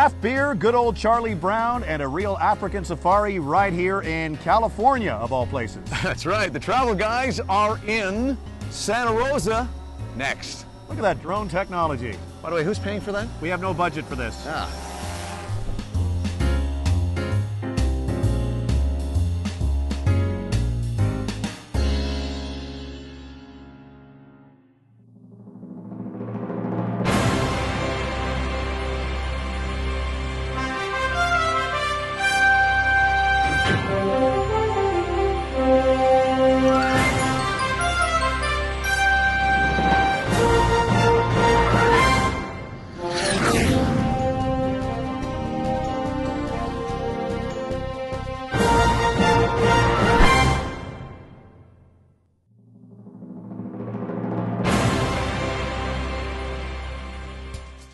Craft beer, good old Charlie Brown, and a real African safari right here in California, of all places. That's right. The travel guys are in Santa Rosa next. Look at that drone technology. By the way, who's paying for that? We have no budget for this. Ah.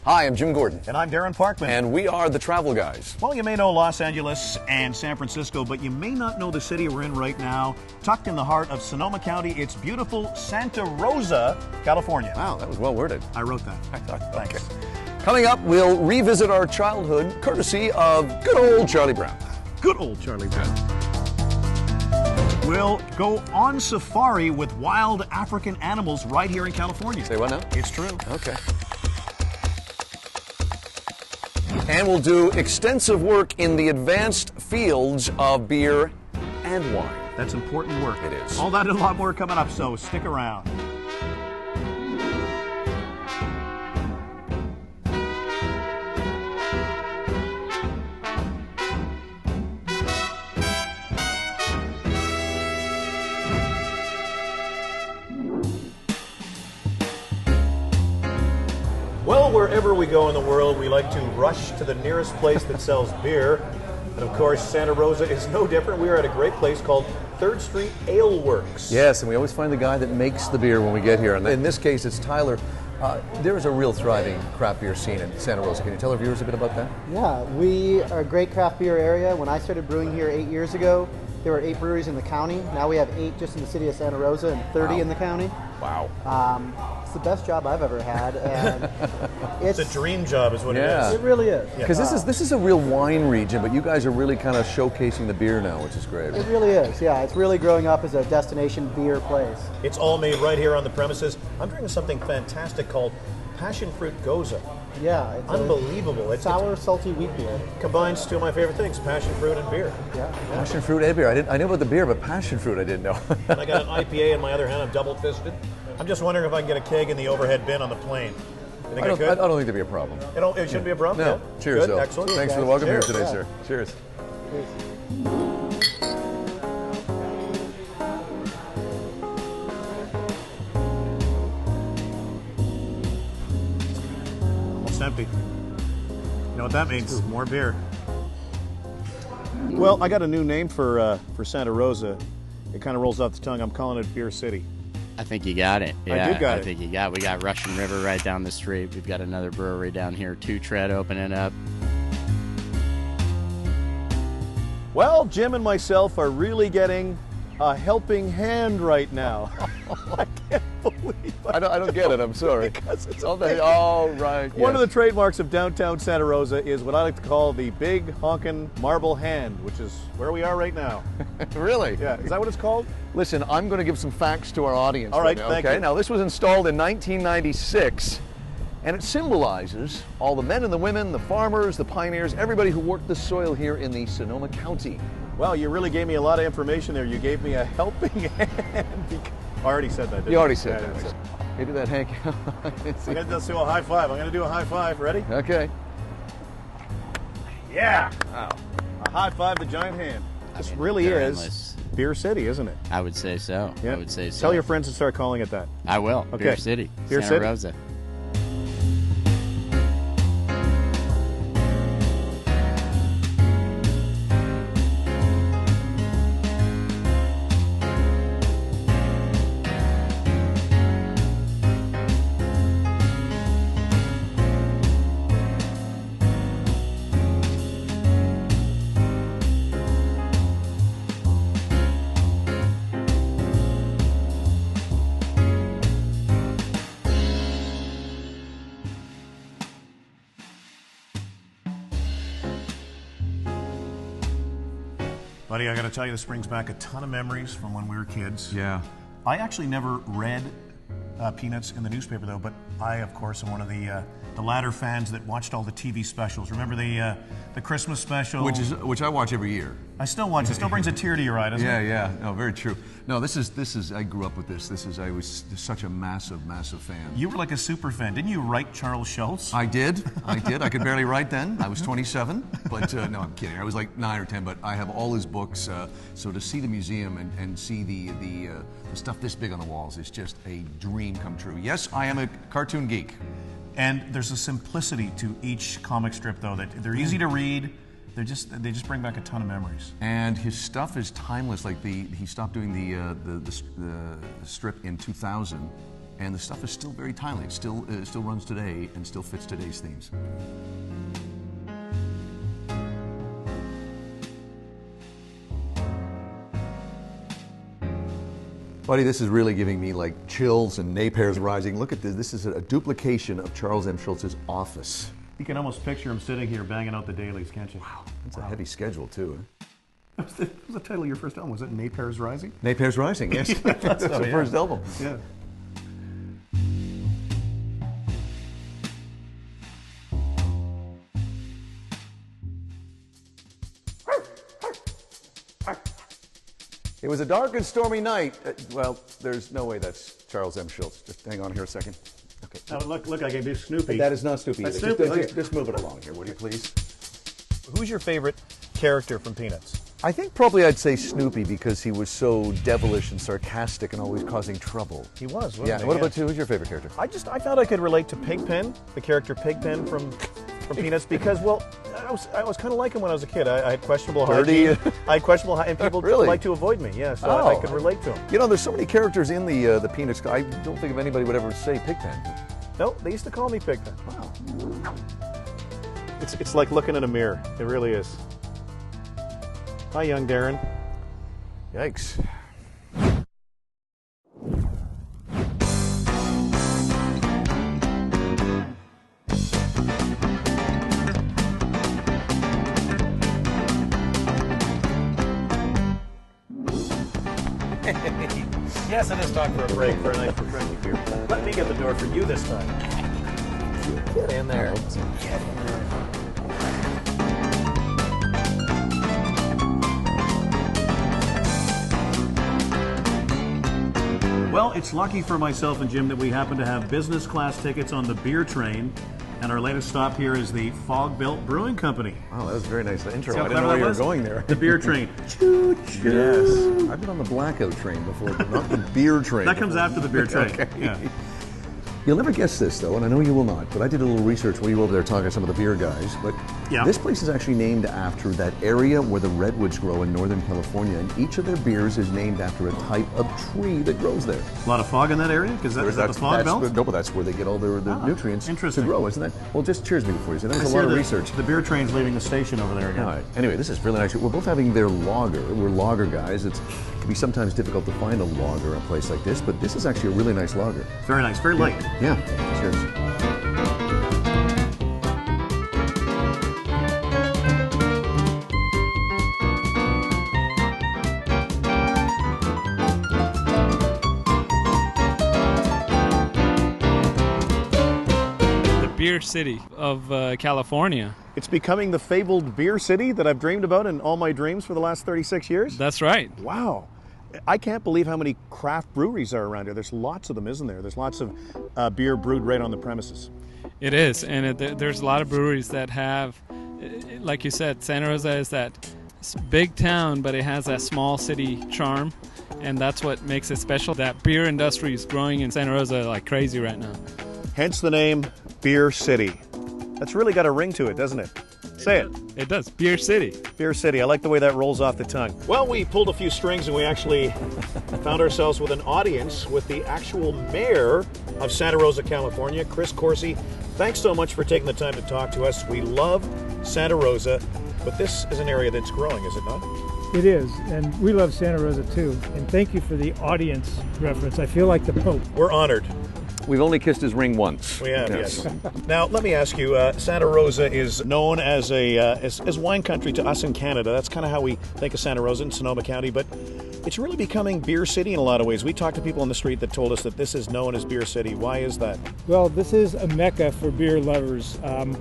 Hi, I'm Jim Gordon. And I'm Darren Parkman. And we are the Travel Guys. Well, you may know Los Angeles and San Francisco, but you may not know the city we're in right now. Tucked in the heart of Sonoma County, it's beautiful Santa Rosa, California. Wow, that was well worded. I wrote that. Thanks. Okay. Coming up, we'll revisit our childhood courtesy of good old Charlie Brown. Good old Charlie Brown. We'll go on safari with wild African animals right here in California. Say what now? It's true. Okay. And we'll do extensive work in the advanced fields of beer and wine. That's important work. It is. All that and a lot more coming up, so stick around. Well, wherever we go in the world, we like to rush to the nearest place that sells beer. And of course, Santa Rosa is no different. We are at a great place called 3rd Street Ale Works. Yes, and we always find the guy that makes the beer when we get here. And in this case, it's Tyler. There is a real thriving craft beer scene in Santa Rosa. Can you tell our viewers a bit about that? Yeah, we are a great craft beer area. When I started brewing here 8 years ago, there were 8 breweries in the county. Now we have 8 just in the city of Santa Rosa and 30 in the county. Wow. It's the best job I've ever had, and It's a dream job is what it is. It really is. Because this is a real wine region, but you guys are really kind of showcasing the beer now, which is great. It really is, yeah. It's really growing up as a destination beer place. It's all made right here on the premises. I'm drinking something fantastic called Passion Fruit Goza. Yeah. It's Unbelievable. It's sour, salty wheat beer. Combines two of my favorite things, passion fruit and beer. Yeah. Passion fruit and beer. I knew about the beer, but passion fruit I didn't know. And I got an IPA in my other hand. I'm double-fisted. I'm just wondering if I can get a keg in the overhead bin on the plane. You think I could? I don't think there'd be a problem. It shouldn't be a problem? No. Yeah. Cheers, Good. though. Excellent. Thanks for the welcome Cheers. here today, Yeah. sir. Cheers. Almost empty. You know what that means? More beer. Well, I got a new name for Santa Rosa. It kind of rolls off the tongue. I'm calling it Beer City. I think you got it. I do got it. I think you got it. We got Russian River right down the street. We've got another brewery down here, Two Tread, opening up. Well, Jim and myself are really getting a helping hand right now. I can't believe it. I don't get it. I'm sorry. Because it's right. One of the trademarks of downtown Santa Rosa is what I like to call the big honkin' marble hand, which is where we are right now. Really? Yeah, is that what it's called? Listen, I'm going to give some facts to our audience. All right, now, thank okay? you. Now, this was installed in 1996, and it symbolizes all the men and the women, the farmers, the pioneers, everybody who worked the soil here in the Sonoma County. Well, you really gave me a lot of information there. You gave me a helping hand. I already said that, didn't You already I? said Yeah, that. You do that, Hank. I'm going to do a high five. I'm going to do a high five. Ready? Okay. Yeah. Wow. A high five the giant hand. This really they're is endless. Beer City, isn't it? I would say so. Yeah. I would say so. Tell your friends to start calling it that. I will. Okay. Beer City. Beer Santa City. Rosa. Buddy, I got to tell you, this brings back a ton of memories from when we were kids. Yeah. I actually never read Peanuts in the newspaper, though, but I, of course, am one of the latter fans that watched all the TV specials. Remember the Christmas special? Which I watch every year. I still watch. It still brings a tear to your eye, doesn't it? Yeah. No, very true. No, this is. I grew up with this. I was such a massive fan. You were like a super fan. Didn't you write Charles Schulz? I did. I could barely write then. I was 27, but no, I'm kidding. I was like 9 or 10, but I have all his books. So to see the museum and see the stuff this big on the walls is just a dream come true. Yes, I am a cartoon geek. And there's a simplicity to each comic strip, though, that they're easy to read. They just bring back a ton of memories. And his stuff is timeless. Like he stopped doing the strip in 2000, and the stuff is still very timely. It still runs today and still fits today's themes. Buddy, this is really giving me like chills and nape hairs rising. Look at this. This is a duplication of Charles M. Schulz's office. You can almost picture him sitting here banging out the dailies, can't you? Wow, that's a heavy schedule too. What was the title of your first album? Was it Nape Hairs Rising? Nape Hairs Rising, yes. That's the first album. Yeah. It was a dark and stormy night. Well, there's no way that's Charles M. Schulz. Just hang on here a second. Okay. Now look, I can do Snoopy. That is not Snoopy. That's Snoopy. Just move it along here, would you please? Who's your favorite character from Peanuts? I think probably I'd say Snoopy because he was so devilish and sarcastic and always causing trouble. He was, wasn't he? Yeah. What about you? Who's your favorite character? I found I could relate to Pigpen, the character Pigpen from Peanuts, because, well, I was kind of like him when I was a kid. I had questionable hygiene. I had questionable hygiene, and people Really? like to avoid me. Yeah, so I could relate to him. You know, there's so many characters in the Peanuts. I don't think of anybody would ever say Pigpen. No, they used to call me Pigpen. Wow. It's like looking in a mirror. It really is. Hi, young Darren. Yikes. Yes, it is time for a break for a nice refreshing beer. Let me get the door for you this time. Get in there. Get in there. Well, it's lucky for myself and Jim that we happen to have business class tickets on the beer train. And our latest stop here is the Fog Belt Brewing Company. Wow, that was very nice. The intro. See how I didn't know clever you that were was? going there. The beer train. Yes. I've been on the blackout train before, but not the beer train. That comes after the beer train. Okay. Yeah. You'll never guess this, though, and I know you will not, but I did a little research while you were over there talking to some of the beer guys, but Yeah. this place is actually named after that area where the redwoods grow in Northern California, and each of their beers is named after a type of tree that grows there. A lot of fog in that area? Because is that the Fog Belt? No, but that's where they get all their nutrients to interesting. grow, isn't that? Well, just cheers me before you say that. I was a see lot of the- research. The beer train's leaving the station over there again. All right. Anyway, this is really nice. We're both having their lager. We're lager guys. It can be sometimes difficult to find a lager in a place like this, but this is actually a really nice lager. Very nice, very light. Yeah. Cheers. The beer city of California. It's becoming the fabled beer city that I've dreamed about in all my dreams for the last 36 years. That's right. Wow. I can't believe how many craft breweries are around here. There's lots of them, isn't there? There's lots of beer brewed right on the premises. It is, and there's a lot of breweries that have, like you said, Santa Rosa is that big town, but it has that small city charm, and that's what makes it special. That beer industry is growing in Santa Rosa like crazy right now. Hence the name Beer City. That's really got a ring to it, doesn't it? Say it. It does. Beer City. Beer City. I like the way that rolls off the tongue. Well, we pulled a few strings and we actually found ourselves with an audience with the actual mayor of Santa Rosa, California, Chris Corsi. Thanks so much for taking the time to talk to us. We love Santa Rosa, but this is an area that's growing, is it not? It is, and we love Santa Rosa too. And thank you for the audience reference. I feel like the Pope. We're honored. We've only kissed his ring once. We have, yes. Now, let me ask you, Santa Rosa is known as as wine country to us in Canada. That's kind of how we think of Santa Rosa in Sonoma County, but it's really becoming beer city in a lot of ways. We talked to people on the street that told us that this is known as beer city. Why is that? Well, this is a mecca for beer lovers.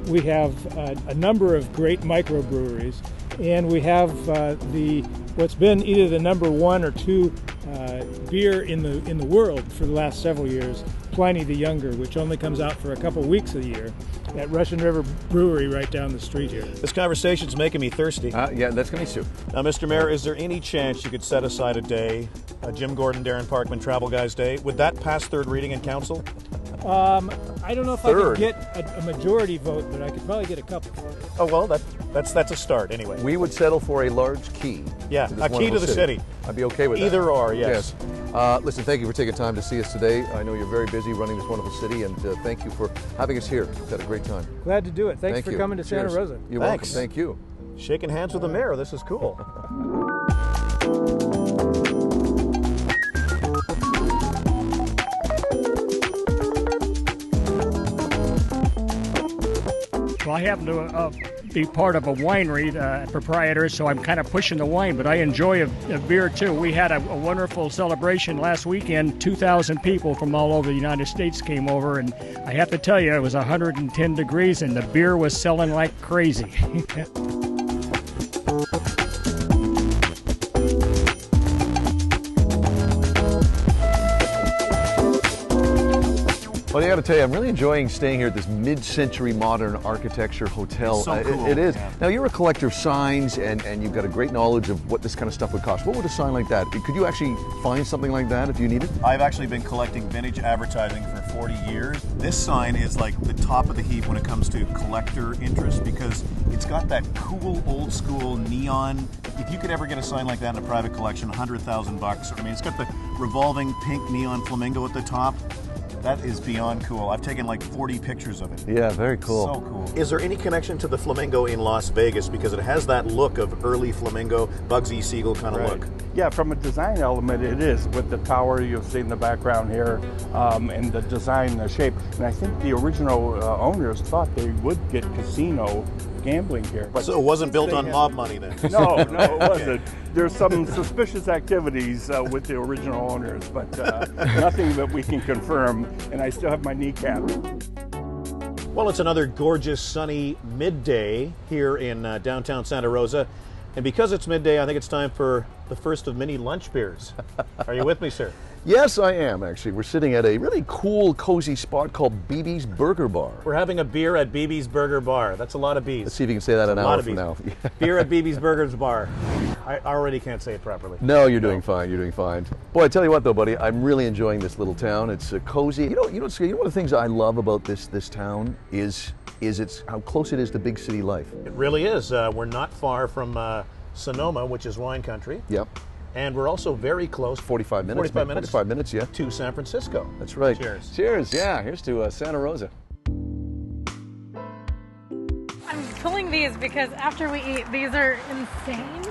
We have a number of great microbreweries, and we have what's been either the number 1 or 2 beer in the world for the last several years, Pliny the Younger, which only comes out for a couple weeks a year at Russian River Brewery right down the street here. This conversation's making me thirsty. Yeah, that's going to be soup. Now, Mr. Mayor, is there any chance you could set aside a day, a Jim Gordon, Darren Parkman Travel Guys Day? Would that pass third reading in council? I don't know if I could get a majority vote, but I could probably get a couple. Oh, well, that's a start anyway. We would settle for a large key. Yeah, a key to the city. I'd be okay with that. Either or, yes. Listen, thank you for taking time to see us today. I know you're very busy running this wonderful city, and thank you for having us here. We've had a great time. Glad to do it. Thanks for coming to Santa Cheers. Rosa. You're Thanks. welcome. Thank you. Shaking hands with the mayor. This is cool. Well, I happen to be part of a winery, proprietor, so I'm kind of pushing the wine, but I enjoy a beer too. We had a wonderful celebration last weekend. 2,000 people from all over the United States came over, and I have to tell you, it was 110 degrees, and the beer was selling like crazy. Well, I got to tell you, I'm really enjoying staying here at this mid-century modern architecture hotel. It's so cool. It is. Yeah. Now, you're a collector of signs, and you've got a great knowledge of what this kind of stuff would cost. What would a sign like that? Could you actually find something like that if you needed? I've actually been collecting vintage advertising for 40 years. This sign is like the top of the heap when it comes to collector interest because it's got that cool old school neon. If you could ever get a sign like that in a private collection, $100,000. I mean, it's got the revolving pink neon flamingo at the top. That is beyond cool. I've taken like 40 pictures of it. Yeah, very cool. So cool. Is there any connection to the flamingo in Las Vegas? Because it has that look of early flamingo, Bugsy Siegel kind of look. Yeah, from a design element, it is with the tower you'll see in the background here, and the design, the shape. And I think the original owners thought they would get casino gambling here. But so it wasn't built on mob money then? No, it wasn't. There's some suspicious activities with the original owners, but nothing that we can confirm, and I still have my kneecap. Well, it's another gorgeous sunny midday here in downtown Santa Rosa. And because it's midday, I think it's time for the first of many lunch beers. Are you with me, sir? Yes, I am, actually. We're sitting at a really cool, cozy spot called BB's Burger Bar. We're having a beer at BB's Burger Bar. That's a lot of B's. Let's see if you can say that an hour from now. Beer at BB's Burgers Bar. I already can't say it properly. No, you're doing fine. You're doing fine. Boy, I tell you what, though, buddy, I'm really enjoying this little town. It's cozy. You know one of the things I love about this town is it's how close it is to big city life. It really is. We're not far from Sonoma, which is wine country. Yep. And we're also very close. 45 minutes. 45 minutes. 45 minutes, yeah. To San Francisco. That's right. Cheers. Cheers, yeah. Here's to Santa Rosa. I'm pulling these because after we eat, these are insane.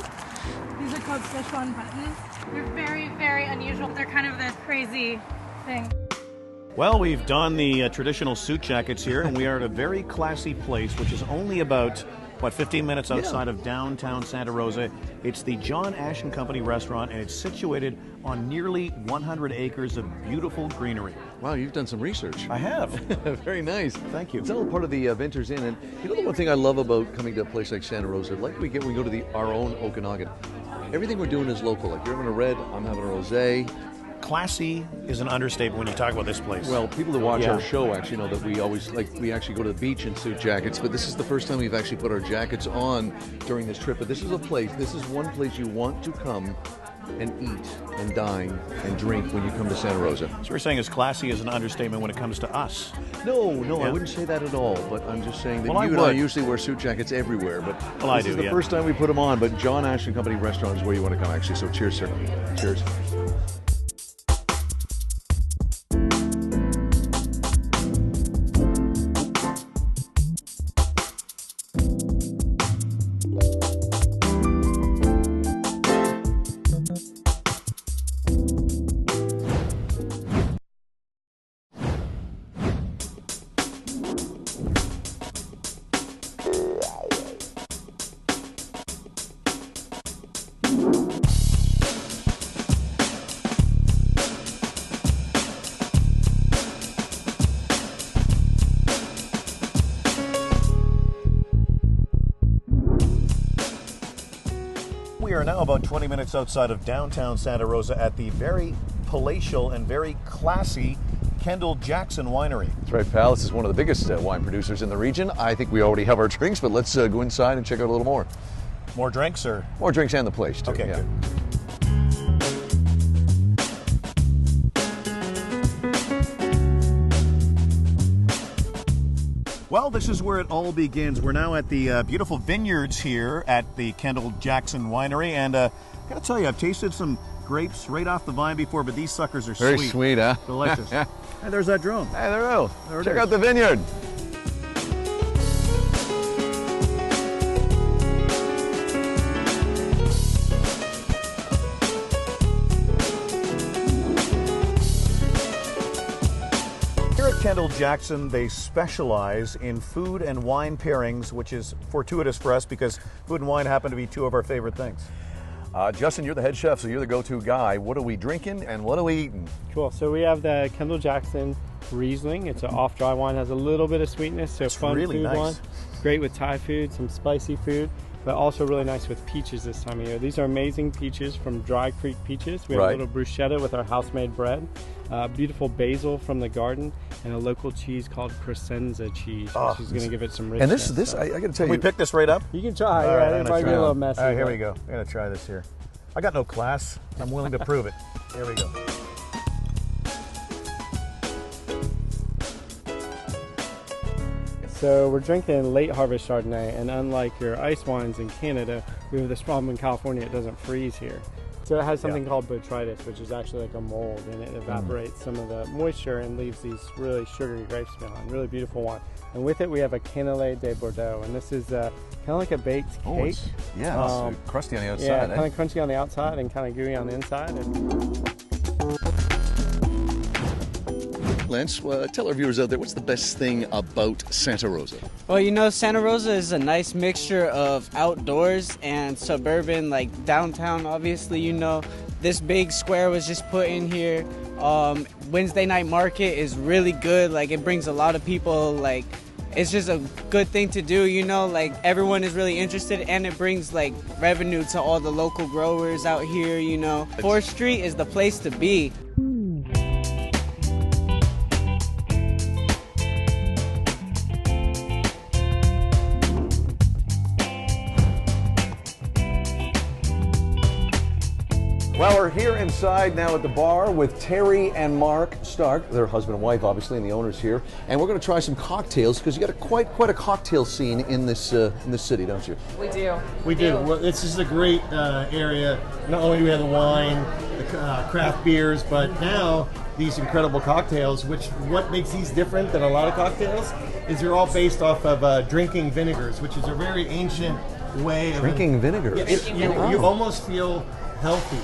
These are called Szechuan buttons. They're very, very unusual. They're kind of this crazy thing. Well, we've donned the traditional suit jackets here, and we are at a very classy place, which is only about 15 minutes outside of downtown Santa Rosa. It's the John Ash & Company restaurant, and it's situated on nearly 100 acres of beautiful greenery. Wow, you've done some research. I have. Very nice. Thank you. It's all part of the Vinters Inn, and you know the one thing I love about coming to a place like Santa Rosa, like we go to our own Okanagan. Everything we're doing is local. Like you're having a red, I'm having a rosé. Classy is an understatement when you talk about this place. Well, people that watch our show actually know that we actually go to the beach in suit jackets, but this is the first time we've actually put our jackets on during this trip. But this is one place you want to come and eat and dine and drink when you come to Santa Rosa. So we're saying as classy is an understatement when it comes to us. No, I wouldn't say that at all, but I'm just saying that you and I usually wear suit jackets everywhere, but this is the first time we put them on, but John Ash & Company restaurant is where you want to come actually, so cheers, sir. Cheers. now about 20 minutes outside of downtown Santa Rosa at the very palatial and very classy Kendall Jackson Winery. That's right, pal. This is one of the biggest wine producers in the region. I think we already have our drinks, but let's go inside and check out a little more. More drinks, or? More drinks and the place, too. Okay, yeah. good. Well, this is where it all begins. We're now at the beautiful Vineyards here at the Kendall Jackson Winery, and I gotta tell you, I've tasted some grapes right off the vine before, but these suckers are Very sweet. sweet, huh? Delicious. And there's that drone. Hey, there we go. There it Check is. out the vineyard. Here at Kendall Jackson, they specialize in food and wine pairings, which is fortuitous for us because food and wine happen to be two of our favorite things. Justin, you're the head chef, so you're the go-to guy. What are we drinking and what are we eating? Cool. So we have the Kendall Jackson Riesling. It's an off-dry wine, has a little bit of sweetness, so It's fun really food nice. wine. Great with Thai food, some spicy food, but also really nice with peaches this time of year. These are amazing peaches from Dry Creek Peaches. We have Right. a little bruschetta with our house-made bread, beautiful basil from the garden, and a local cheese called Crescenza cheese, which is going to give it some richness. And this, I got to tell Can we you, pick this right up? You can try. All right, Yeah, I'm it gonna might be try a little it. messy. All right, here but- we go. I'm gonna try this here. I got no class. I'm willing to prove it. Here we go. So we're drinking late harvest Chardonnay, and unlike your ice wines in Canada, we have this problem in California, it doesn't freeze here. So it has something called botrytis, which is actually like a mold, and it evaporates some of the moisture and leaves these really sugary grapes behind. Really beautiful wine. And with it we have a Cannelé de Bordeaux, and this is kind of like a baked cake. oh, it's crusty on the outside. Yeah, eh? kind of crunchy on the outside and kind of gooey on the inside. Lance, tell our viewers out there, what's the best thing about Santa Rosa? Well, you know, Santa Rosa is a nice mixture of outdoors and suburban, like downtown, obviously, you know. This big square was just put in here. Wednesday night market is really good. Like, it brings a lot of people, like, it's just a good thing to do, you know, like everyone is really interested, and it brings like revenue to all the local growers out here, you know. 4th Street is the place to be. Well, we're here inside now at the bar with Terry and Mark Stark. They're husband and wife, obviously, and the owners here. And we're going to try some cocktails because you got quite a cocktail scene in this city, don't you? We do. We do. Well, this is a great area. Not only do we have the wine, the craft beers, but now these incredible cocktails, which what makes these different than a lot of cocktails is they're all based off of drinking vinegars, which is a very ancient way of... Drinking vinegars? Yeah, you almost feel healthy.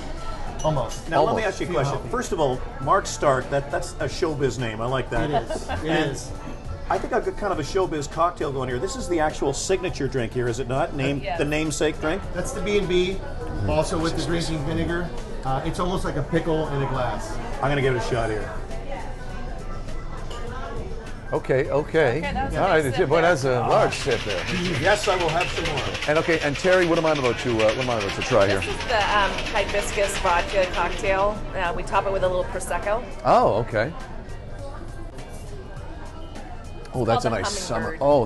Almost. Now, let me ask you a question. First of all, Mark Stark, that's a showbiz name. I like that. It is. It is. I think I've got kind of a showbiz cocktail going here. This is the actual signature drink here, is it not? The namesake drink? That's the B&B, also with the drinking vinegar. It's almost like a pickle in a glass. I'm going to give it a shot here. Okay. All that's right, boy, that's a large sip there. Yes, I will have some more. And Terry, what am I about to try here? This is the hibiscus vodka cocktail. We top it with a little prosecco. Oh, okay. Oh, that's a called the nice summer. hummingbird. Oh,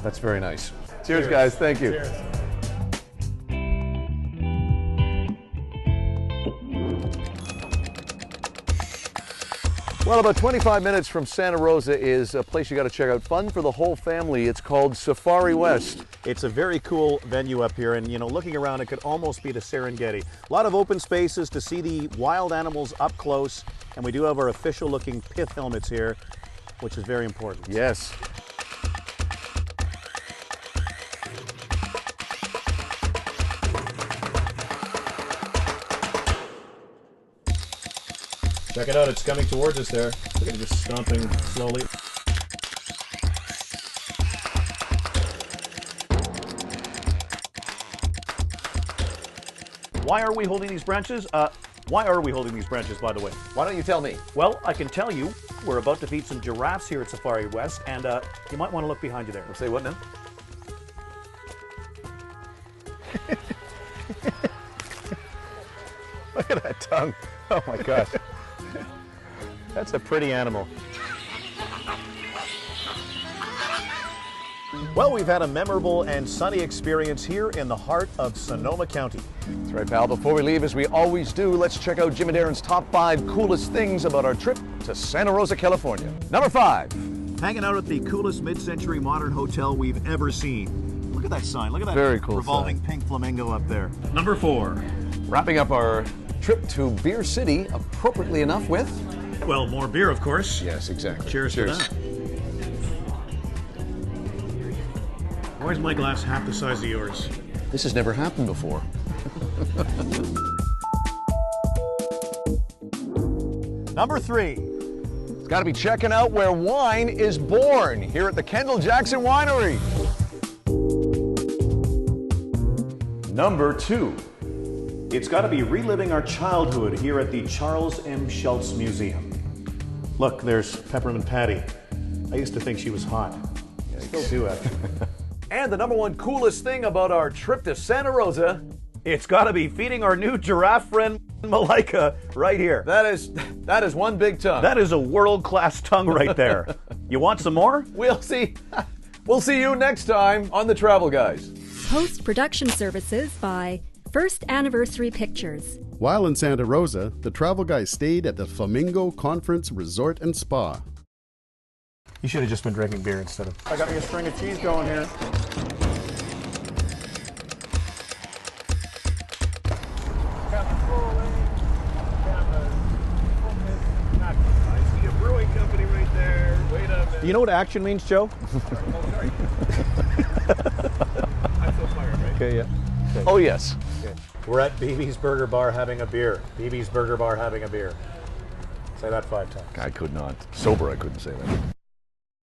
that's very nice. Cheers, guys. Thank you. Cheers. Well, about 25 minutes from Santa Rosa is a place you got to check out. Fun for the whole family. It's called Safari West. It's a very cool venue up here, and looking around, it could almost be the Serengeti. A lot of open spaces to see the wild animals up close, and we do have our official looking pith helmets here, which is very important. Yes. Check it out, it's coming towards us there. Look at it just stomping slowly. Why are we holding these branches? Why are we holding these branches, by the way? Why don't you tell me? Well, I can tell you, we're about to feed some giraffes here at Safari West, and you might want to look behind you there. Say what now? tongue. Oh my gosh. That's a pretty animal. Well, we've had a memorable and sunny experience here in the heart of Sonoma County. That's right, pal. Before we leave, as we always do, let's check out Jim and Darren's top 5 coolest things about our trip to Santa Rosa, California. Number 5. Hanging out at the coolest mid-century modern hotel we've ever seen. Look at that sign. Look at that Very cool revolving sign. pink flamingo up there. Number 4. Wrapping up our trip to Beer City, appropriately enough with... Well, more beer, of course. Yes, exactly. Cheers to that. Why is my glass half the size of yours? This has never happened before. Number 3. It's got to be checking out where wine is born, here at the Kendall Jackson Winery. Number 2. It's got to be reliving our childhood here at the Charles M. Schulz Museum. Look, there's Peppermint Patty. I used to think she was hot. I still do, actually. And the number 1 coolest thing about our trip to Santa Rosa, It's got to be feeding our new giraffe friend Malika right here. that is one big tongue. That is a world-class tongue right there. You want some more? We'll see. We'll see you next time on The Travel Guys. Post-production services by First Anniversary Pictures. While in Santa Rosa, the travel guys stayed at the Flamingo Conference Resort and Spa. You should have just been drinking beer instead of... I got me a string of cheese going here. I see a brewing company right there. Wait a minute. You know what action means, Joe? I'm so fired, right? Okay, yeah. Okay. Oh, yes. Okay. We're at BB's Burger Bar having a beer. BB's Burger Bar having a beer. Say that 5 times. I could not. Sober, I couldn't say that.